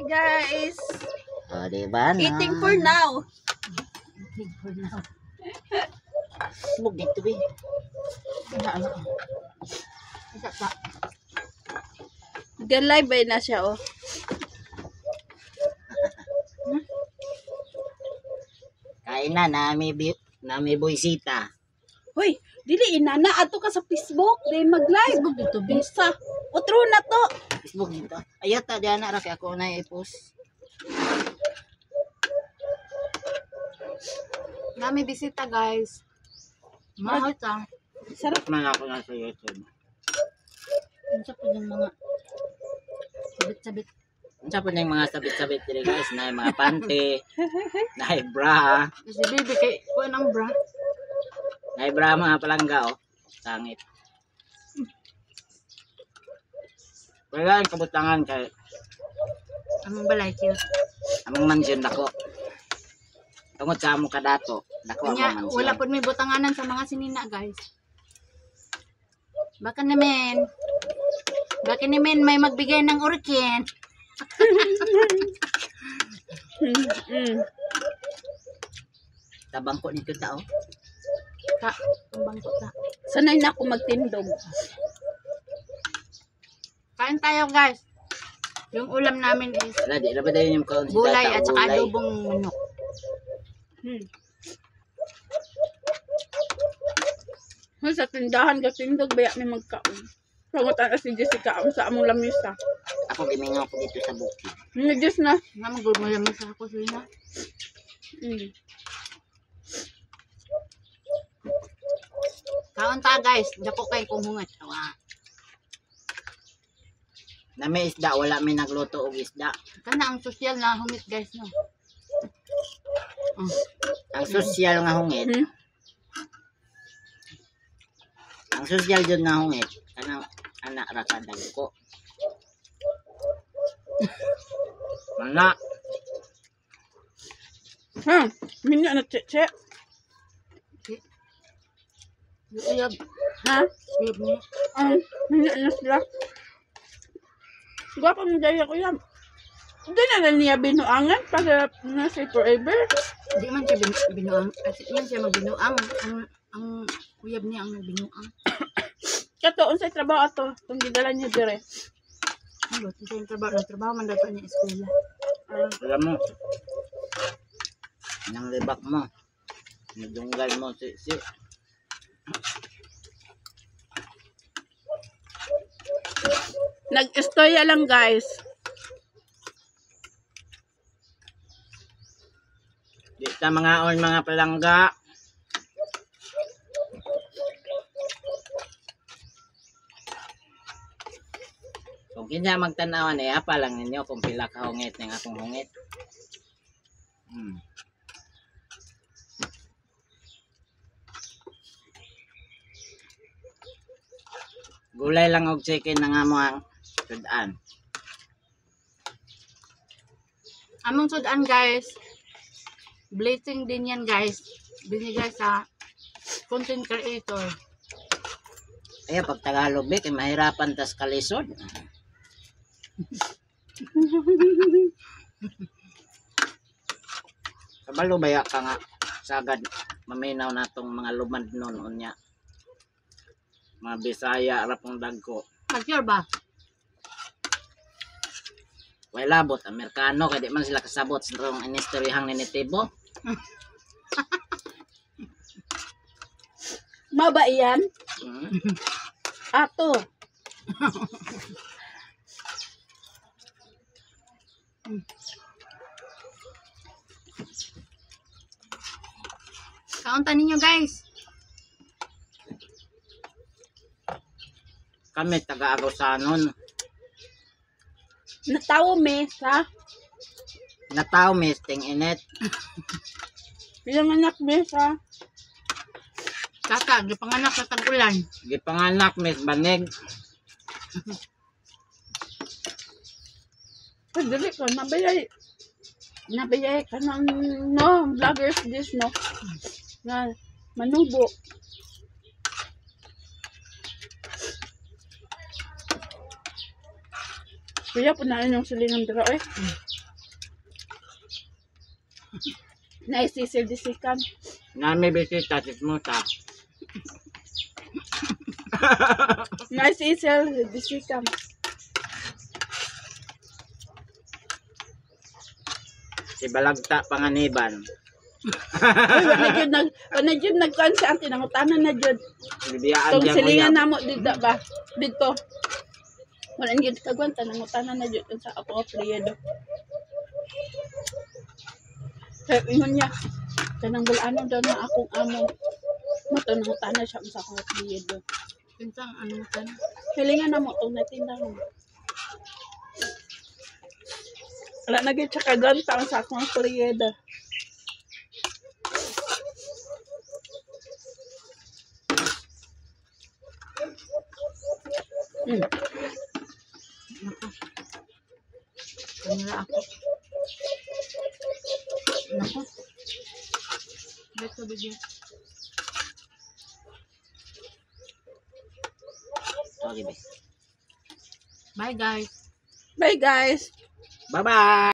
Hi guys. O, diba na? Eating for now. Eating for now. Smog dito eh. Ano? Isa pa. Live ba na siya oh. Kain na, nami boysita. Hoy, dili inana ato ka sa Facebook, di mag-live dito bisa. Otro na to. Facebook dito. Ayata, di anak ra kay ako na i-post. Nami bisita guys. Mahal ta. Sarap. Man ako na sa YouTube. Ano po yung mga sabit-sabit. Unsa po yung mga sabit-sabit diri guys, na yung mga panty, na yung bra, Kasi baby kay kuha ng bra. na yung bra mga palangga oh. Sangit. Wala ang kabutangan kay Among balay cute. among mansion dako. Tungod sa amo kadato, dako Kanya among mansion. wala pud may butanganan sa mga sinina guys. Baka naman may magbigay ng orkin. Tabang ko nito tao. Ka, tumbang ko ta. Sanay na ako magtindog. Kain tayo guys. Yung ulam namin is Wala, di na ba dayon yung kaon si gulay tata, at saka gulay. adobong manok. Sa tindahan ka tindog baya ni magkaon. Pangutan si Jessica ang sa among lamisa. Ako gimingaw ko dito sa bukid. Nagis na. Nga magulmalam sa kusina. Kaon ta guys. Dako kay kung hungat. Awa. Na may isda, wala may nagluto og isda. Kana ang social na humit guys no. Ang sosyal nga hungit. Ang sosyal dyan nga hungit. Kanang anak ra ka dagko. Mana, Minya na cheche. Uyab. Ha? Uyab niya. Minya na sila. Gwapa mo dahil ako yan. Hindi na niya binuangan para na say forever. Hindi man siya binuang. Kasi yan siya magbinuang. Ang uyab niya ang nagbinuang. Katoon sa trabaho ato. Itong gidala niya dire. Ano, siya yung trabaho. Nagtrabaho man dapat niya eskwela. alam mo. Nang libak mo. Nadunggal mo. Si. Nag-istorya lang guys. Di ta mga on mga palangga. Kung kinsa magtanawan eh, apa lang ninyo kung pila ka hungit ng akong hungit. Gulay lang og chicken na nga mo ang sudan. Among sudan guys. Blessing din yan guys. Binigay sa content creator. Ay, pag Tagalog be, kay mahirapan tas kalisod. Kabalo baya ka nga sagad maminaw natong mga lumad nun unya. Mga Bisaya rapong dagko. Mag-sure ba? Way labot Amerikano kay di man sila kasabot sa rong inistoryahang ninitibo. Maba iyan? Ato. Kaunta ninyo guys. Kami taga-Agosanon. Natawo me sa Nataw misting init. ilang anak me sa Kaka, gipanganak sa tag-ulan. Gipanganak mis banig. dili ko nabayay ka ng no vloggers this no na manubo. Kuya, punain yung silingan dito eh. Naisisil-disikan. Na may bisita, sismuta. Naisisil-disikan. Si Balagta Panganiban. Uy, wala dyan nagkuhan sa atin. Nangutanan na dyan. Bibiyaan Itong dyan silingan uyab. na mo dito ba? Dito. Wala dyan kagwanta. Nangutanan na dyan sa ako apriedo. Kaya ingon niya. Kanang bulano daw na akong amo. Mato nangutanan siya sa akong apriedo. Pinsang ano ka na. Hilingan na mo itong natindahan. Wala na gid siya kagwanta sa akong apriedo. Naku. Kanila ako. Naku. Beto bigyan. Okay, be. Bye guys. Bye guys! Bye-bye!